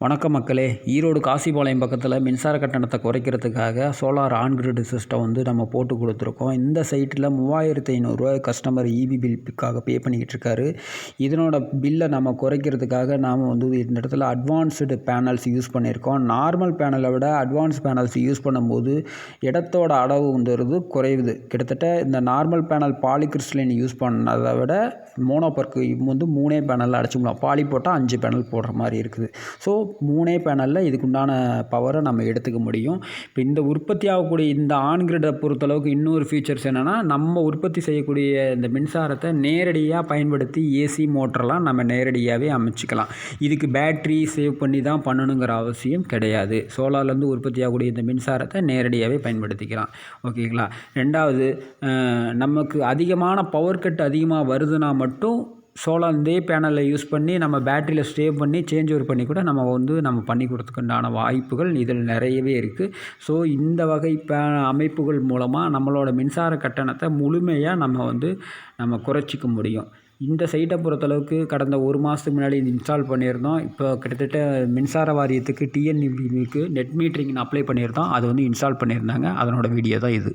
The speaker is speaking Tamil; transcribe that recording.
வணக்கம் மக்களே. ஈரோடு காசிபாளையம் பக்கத்தில் மின்சார கட்டணத்தை குறைக்கிறதுக்காக சோலார் ஆன் கிரிட் சிஸ்டம் வந்து நம்ம போட்டு கொடுத்துருக்கோம். இந்த சைட்டில் 3500 கஸ்டமர் இபி பில்லுக்காக பே பண்ணிக்கிட்டு இருக்காரு. இதனோட பில்லை நம்ம குறைக்கிறதுக்காக நாம் வந்து இந்த இடத்துல அட்வான்ஸ்டு பேனல்ஸ் யூஸ் பண்ணியிருக்கோம். நார்மல் பேனலை விட அட்வான்ஸ் பேனல்ஸ் யூஸ் பண்ணும்போது இடத்தோட அளவு வந்துடுது குறையுது. கிட்டத்தட்ட இந்த நார்மல் பேனல் பாலிகிறிஸ்டலின் யூஸ் பண்ணதை விட மோனோபர்க்கு வந்து 3 பேனலில் அடைச்சிக்கலாம். பாலி போட்டால் 5 பேனல் போடுற மாதிரி இருக்குது. ஸோ 3 பேனலில் இதுக்குண்டான பவரை நம்ம எடுத்துக்க முடியும். இப்போ இந்த உற்பத்தி ஆகக்கூடிய இந்த ஆன் கிரிட்டை பொறுத்தளவுக்கு இன்னொரு ஃபீச்சர்ஸ் என்னென்னா, நம்ம உற்பத்தி செய்யக்கூடிய இந்த மின்சாரத்தை நேரடியாக பயன்படுத்தி ஏசி மோட்டர்லாம் நம்ம நேரடியாகவே அமைச்சிக்கலாம். இதுக்கு பேட்ரி சேவ் பண்ணி தான் பண்ணணுங்கிற அவசியம் கிடையாது. சோலார்லேருந்து உற்பத்தி ஆகக்கூடிய இந்த மின்சாரத்தை நேரடியாகவே பயன்படுத்திக்கலாம். ஓகேங்களா. ரெண்டாவது, நமக்கு அதிகமான பவர் கட் அதிகமாக வருதுன்னா மட்டும் சோலார் இதே பேனலில் யூஸ் பண்ணி நம்ம பேட்டரியில் சேவ் பண்ணி சேஞ்ச் ஓவர் பண்ணி கூட நம்ம பண்ணி கொடுத்துக்குண்டான வாய்ப்புகள் இதில் நிறையவே இருக்குது. ஸோ இந்த வகை அமைப்புகள் மூலமாக நம்மளோட மின்சார கட்டணத்தை முழுமையாக நம்ம குறைச்சிக்க முடியும். இந்த சைட்டை பொறுத்தளவுக்கு கடந்த 1 மாதத்துக்கு முன்னாடி இன்ஸ்டால் பண்ணியிருந்தோம். இப்போ கிட்டத்தட்ட மின்சார வாரியத்துக்கு டிஎன்இபிக்கு நெட் மீட்டரிங் அப்ளை பண்ணியிருந்தோம். அது வந்து இன்ஸ்டால் பண்ணியிருந்தாங்க. அதனோட வீடியோ தான் இது.